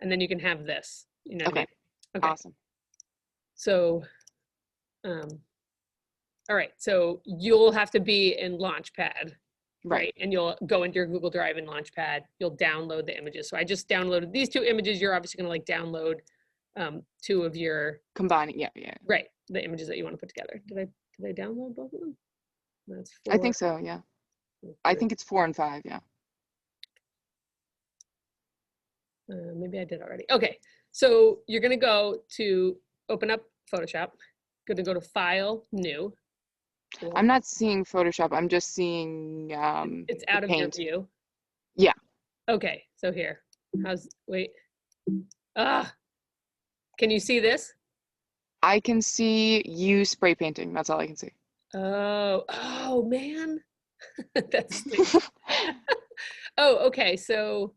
and then you can have this, you know what I mean? Okay. Awesome. So, all right, so you'll have to be in Launchpad, right? And you'll go into your Google Drive in Launchpad, you'll download the images. So I just downloaded these 2 images. You're obviously gonna like download 2 of your combining, yeah. Right, the images that you want to put together. Did I download both of them? That's 4. I think so, yeah. I think it's 4 and 5, yeah. Maybe I did already. Okay, so you're gonna go to open up Photoshop. Gonna go to File, New. Cool. I'm not seeing Photoshop. I'm just seeing it's out of your Paint. view. Yeah. Okay, so here. Wait. Can you see this? I can see you spray painting. That's all I can see. Oh man. That's oh, okay. So,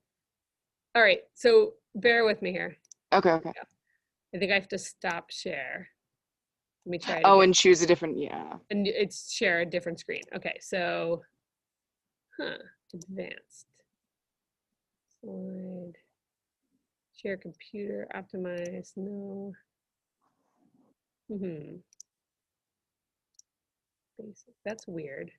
all right. So bear with me here. Okay. I think I have to stop share. Let me try it. Oh, and choose a different, yeah. And it's share a different screen. Okay, so, advanced. Slide. Share computer, optimize, no. Basic, that's weird.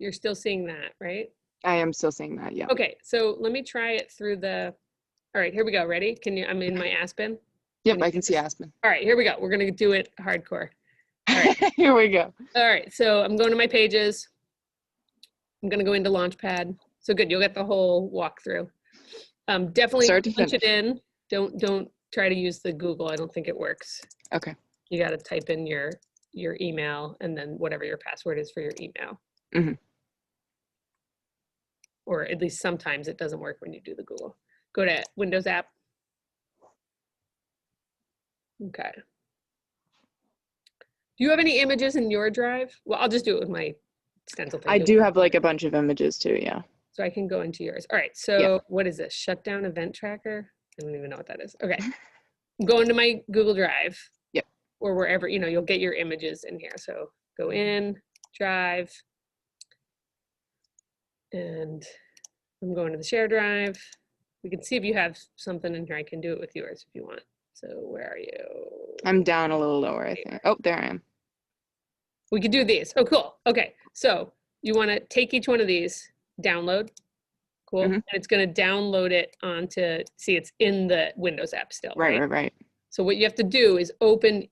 You're still seeing that, right? I am still seeing that, yeah. Okay, so let me try it through the, all right, here we go, ready? I'm in my Aspen. Yep, I can see Aspen. All right, here we go. We're gonna do it hardcore. All right. Here we go. All right, so I'm going to my pages. I'm gonna go into Launchpad. So good, you'll get the whole walkthrough. Definitely punch it in. Don't try to use the Google. I don't think it works. Okay. You got to type in your email and then whatever your password is for your email. Or at least sometimes it doesn't work when you do the Google. Go to Windows app. Okay. Do you have any images in your drive? Well, I'll just do it with my stencil thing. I do have like a bunch of images too, yeah. So I can go into yours. All right, so What is this? Shutdown event tracker? I don't even know what that is. Okay. Go into my Google Drive. Yep. Or wherever, you'll get your images in here. So go in, Drive. And I'm going to the share drive. We can see if you have something in here. I can do it with yours if you want. So where are you? I'm down a little lower, I think. Oh, there I am. We could do these. Oh, cool. Okay. So you want to take each one of these, download. Cool. And it's going to download it onto, see, it's in the Windows app still. Right. So what you have to do is open,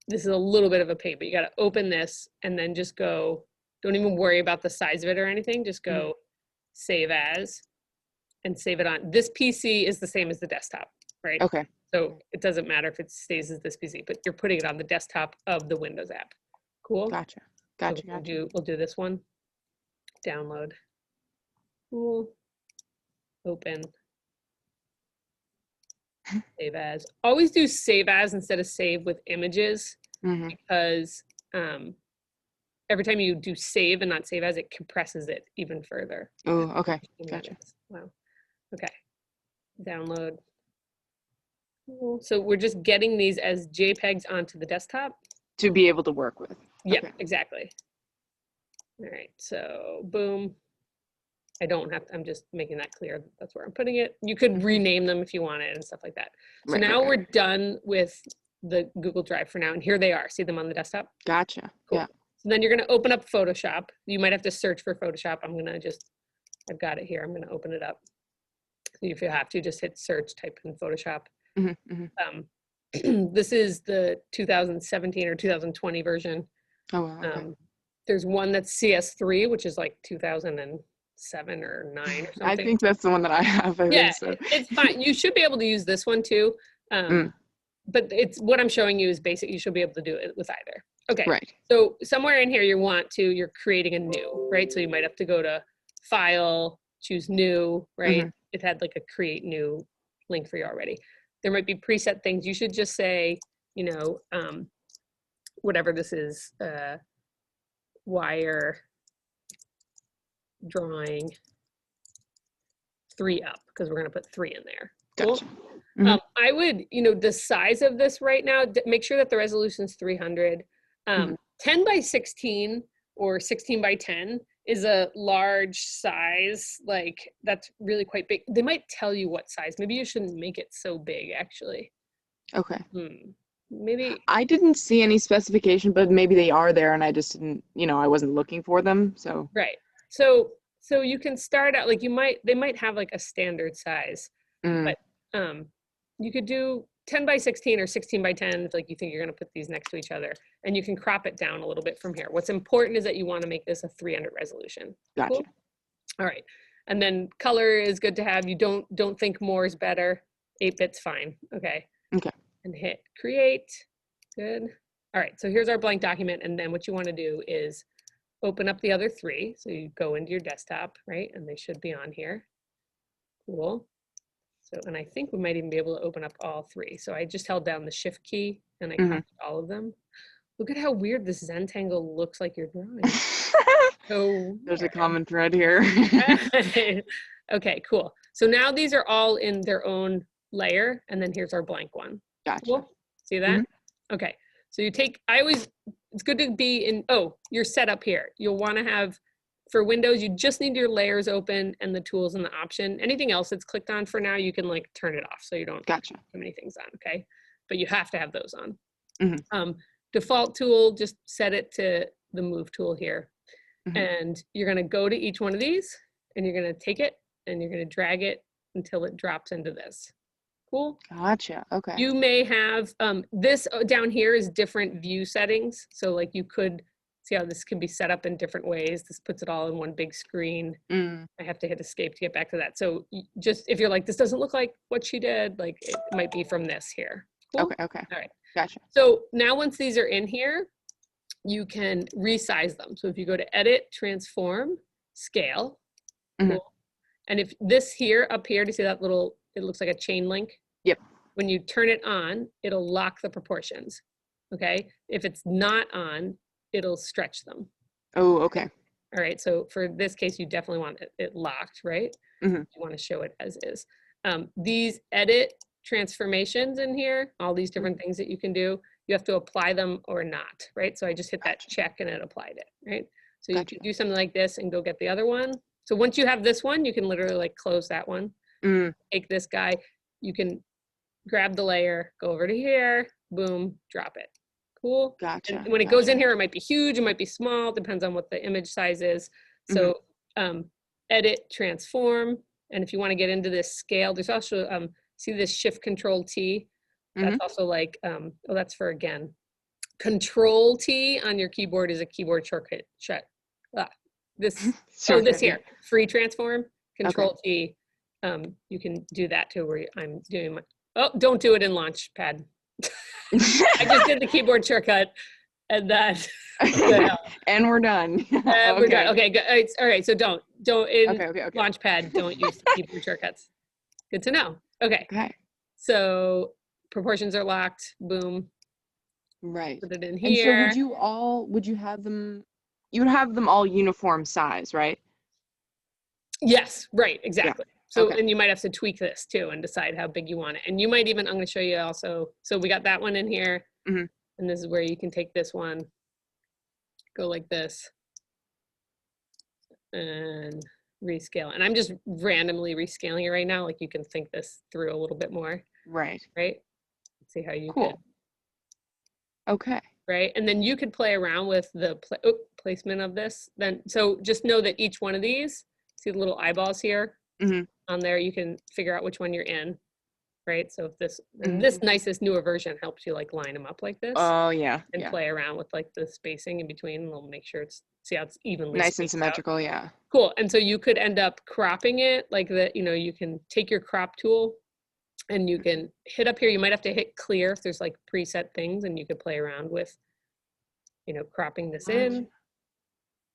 this is a little bit of a pain, but you got to open this and then just go, don't even worry about the size of it or anything. Just go save as and save it on. This PC is the same as the desktop, right? Okay. So it doesn't matter if it stays as this PC, but you're putting it on the desktop of the Windows app. Cool. Gotcha. So we'll do this one. Download. Cool. Open. Save as. Always do save as instead of save with images because every time you do save and not save as, it compresses it even further. Oh, okay. Gotcha. Wow. Okay. Download. Cool. So we're just getting these as JPEGs onto the desktop. To be able to work with. Yeah, exactly. All right, so boom. I don't have to, I'm just making that clear. That's where I'm putting it. You could rename them if you wanted and stuff like that. So now we're done with the Google Drive for now. And here they are. See them on the desktop? Gotcha. Cool. Yeah. So then you're going to open up Photoshop. You might have to search for Photoshop. I'm going to just, I've got it here. I'm going to open it up. If you have to, just hit search, type in Photoshop. This is the 2017 or 2020 version. Oh, wow. Okay. There's one that's CS3, which is like 2007 or 9 or something. I think that's the one that I have. It's fine. You should be able to use this one too. But it's what I'm showing you is basic. You should be able to do it with either. Okay. Right. So somewhere in here you're creating a new, right? So you might have to go to File, choose New, right? It had like a Create New link for you already. There might be preset things. You should just say, whatever this is, wire drawing 3 up, because we're going to put 3 in there. Cool. Gotcha. I would, the size of this right now, make sure that the resolution is 300. 10 by 16 or 16 by 10 is a large size, like that's really quite big. They might tell you what size. Maybe you shouldn't make it so big, actually. Okay. Maybe. I didn't see any specification, but maybe they are there and I just didn't, I wasn't looking for them. So Right. So you can start out like they might have like a standard size, but you could do 10 by 16 or 16 by 10 if like you think you're going to put these next to each other, and you can crop it down a little bit from here. What's important is that you want to make this a 300 resolution. Gotcha. Cool? All right. And then color is good to have. You don't think more is better. 8-bit's fine. Okay. Okay. And hit create. Good. All right. So here's our blank document. And then what you want to do is open up the other 3. So you go into your desktop, right? And they should be on here. Cool. So, and I think we might even be able to open up all 3. So I just held down the shift key and I copied all of them. Look at how weird this Zentangle looks like you're drawing. So there's a common thread here. Okay, cool. So now these are all in their own layer, and then here's our blank one. Gotcha. Cool. See that? Okay. So you take, it's good to be in, you're set up here. You'll want to have, for Windows, you just need your layers open and the tools and the option. Anything else that's clicked on for now, you can like turn it off so you don't have too many things on, okay? But you have to have those on. Default tool, just set it to the move tool here. And you're gonna go to each one of these and you're gonna take it and you're gonna drag it until it drops into this. Cool. Gotcha. Okay. You may have, this down here is different view settings. So like you could see how this can be set up in different ways. This puts it all in one big screen. I have to hit escape to get back to that. So just, if you're like, this doesn't look like what she did, like it might be from this here. Cool? Okay. All right. Gotcha. So now once these are in here, you can resize them. So if you go to edit, transform, scale, cool. And if this here, up here, to see that little, it looks like a chain link. Yep. When you turn it on, it'll lock the proportions. Okay. If it's not on, it'll stretch them. Oh, okay. All right. So for this case, you definitely want it locked, right? You want to show it as is. These edit transformations in here, all these different things that you can do, you have to apply them or not, right? So I just hit that check and it applied it, right? So you can do something like this and go get the other one. So once you have this one, you can literally like close that one, take this guy, you can grab the layer, go over to here, boom, drop it. Cool. Gotcha. And when it goes in here, it might be huge, it might be small, depends on what the image size is. So edit, transform, and if you want to get into this scale, there's also, see this shift control T? That's also like, that's for, again, control T on your keyboard is a keyboard shortcut. This here, free transform, control T. You can do that too, where I'm doing my, don't do it in Launchpad. I just did the keyboard shortcut and that. And we're done. We're done. Okay, good. All right, so don't in Launchpad, don't use the keyboard shortcuts. Good to know. Okay. So proportions are locked, boom. Right. Put it in here. And so would you have them all uniform size, right? Yes, right, exactly. Yeah. So, and you might have to tweak this too and decide how big you want it. And you might even, I'm going to show you also, so we got that one in here, and this is where you can take this one, go like this, and rescale. And I'm just randomly rescaling it right now, like you can think this through a little bit more. Right? Let's see how you can. Okay. Right, and then you could play around with the placement of this. Then, so just know that each one of these, see the little eyeballs here? On there, you can figure out which one you're in, right? So if this, and this nicest newer version helps you like line them up like this. Oh yeah. And play around with like the spacing in between, and we'll make sure it's, see how it's evenly nice and symmetrical out. Yeah. Cool, and so you could end up cropping it like that, you can take your crop tool and you can hit up here, you might have to hit clear if there's like preset things, and you could play around with, cropping this in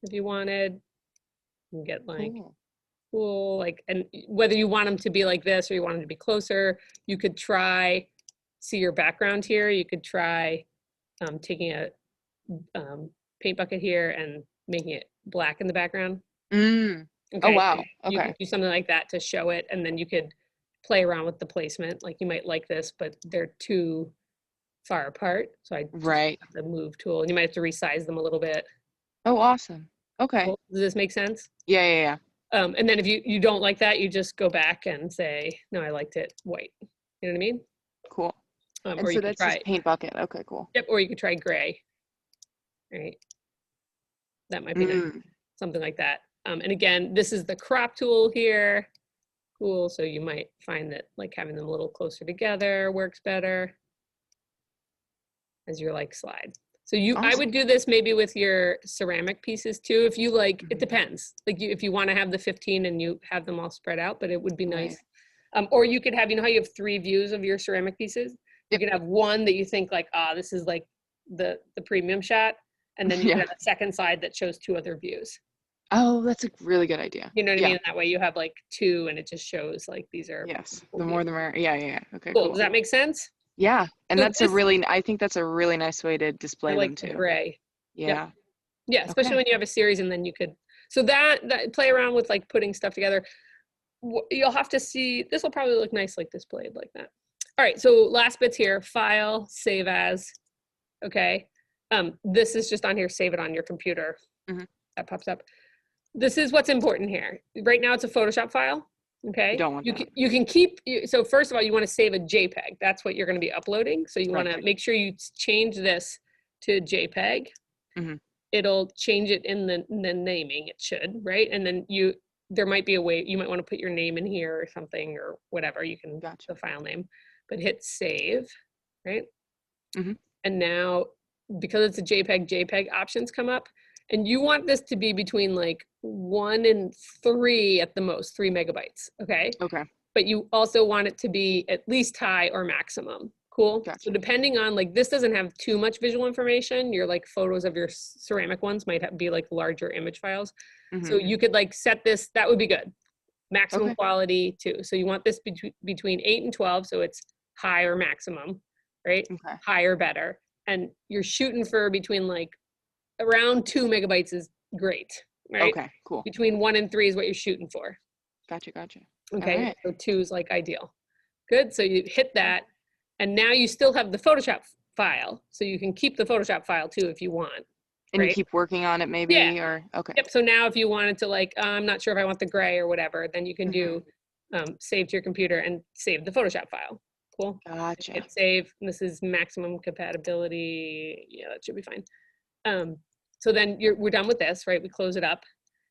if you wanted, and get like, cool, like, and whether you want them to be like this or you want them to be closer, you could try, see your background here, you could try taking a paint bucket here and making it black in the background. Okay, oh wow, so you could do something like that to show it, and then you could play around with the placement, like you might like this, but they're too far apart, so I have the move tool, and you might have to resize them a little bit. Oh, awesome. Okay. Cool. Does this make sense? Yeah. And then if you don't like that, you just go back and say, no, I liked it white. You know what I mean? Cool. And Or so you could that's try, just paint bucket. Okay, cool. yep, or you could try gray, right? That might be nice, something like that. And again, this is the crop tool here. Cool, so you might find that like having them a little closer together works better as your like slide. So I Awesome. would do this maybe with your ceramic pieces too. If you like, it depends. Like if you want to have the 15 and you have them all spread out, but it would be nice. Or you could have, you know how you have 3 views of your ceramic pieces? You could have one that you think like, this is like the premium shot. And then you could have a second side that shows 2 other views. Oh, that's a really good idea. You know what I mean? That way you have like 2 and it just shows like these are. Yes, the more the merrier. Yeah. Okay, Cool. cool. Does that make sense? Yeah, and So that's I think that's a really nice way to display I them like too. the gray. Yeah. Yeah, especially when you have a series and then you could, so that play around with like putting stuff together. You'll have to see, this will probably look nice like displayed like that. All right, so last bits here, file, save as, okay. This is just on here, save it on your computer. That pops up. This is what's important here. Right now it's a Photoshop file, okay? You don't want that. You can keep, so first of all, you wanna save a JPEG. That's what you're gonna be uploading. So you wanna make sure you change this to JPEG. It'll change it in the naming, it should, right? And then there might be a way, you might wanna put your name in here or something or whatever, you can, the file name, but hit save, right? And now, because it's a JPEG options come up, and you want this to be between like 1 and 3 at the most, 3 megabytes, okay? Okay. But you also want it to be at least high or maximum. Cool. Gotcha. So depending on like, this doesn't have too much visual information. Your like photos of your ceramic ones might be like larger image files. So you could like set this, that would be good. Maximum quality too. So you want this between 8 and 12. So it's high or maximum, right? High or better. And you're shooting for between like around 2 megabytes is great, right? Okay, cool. Between 1 and 3 is what you're shooting for. Gotcha. Okay, so 2 is like ideal. Good, so you hit that, and now you still have the Photoshop file, so you can keep the Photoshop file too if you want. And you keep working on it maybe, or, okay. Yep, so now if you wanted to like, I'm not sure if I want the gray or whatever, then you can do save to your computer and save the Photoshop file. Cool. Gotcha. Hit save, and this is maximum compatibility. Yeah, that should be fine. So then we're done with this, right? We close it up.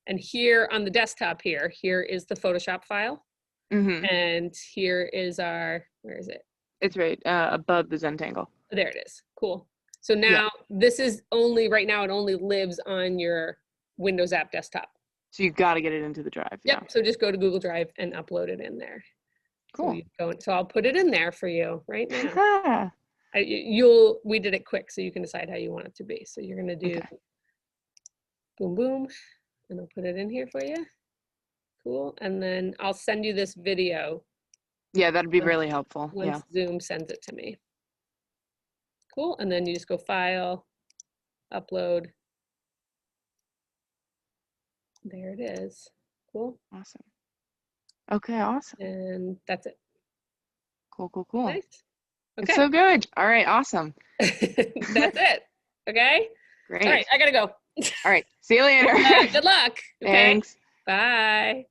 And here on the desktop here is the Photoshop file. And here is our, where is it? It's right above the Zentangle. There it is. Cool. So now this is only, right now it only lives on your Windows app desktop. So you got to get it into the drive. Yep. So just go to Google Drive and upload it in there. Cool. So I'll put it in there for you right now. We did it quick, so you can decide how you want it to be. So you're gonna do boom, boom, and I'll put it in here for you. Cool, and then I'll send you this video. Yeah, that'd be really helpful. Once Zoom sends it to me. Cool, and then you just go File, Upload. There it is. Cool. Awesome. Okay, awesome. And that's it. Cool. Nice. Okay. It's so good. All right, awesome. That's it. Okay? Great. All right, I gotta go. All right, see you later. Good luck. Okay? Thanks. Bye.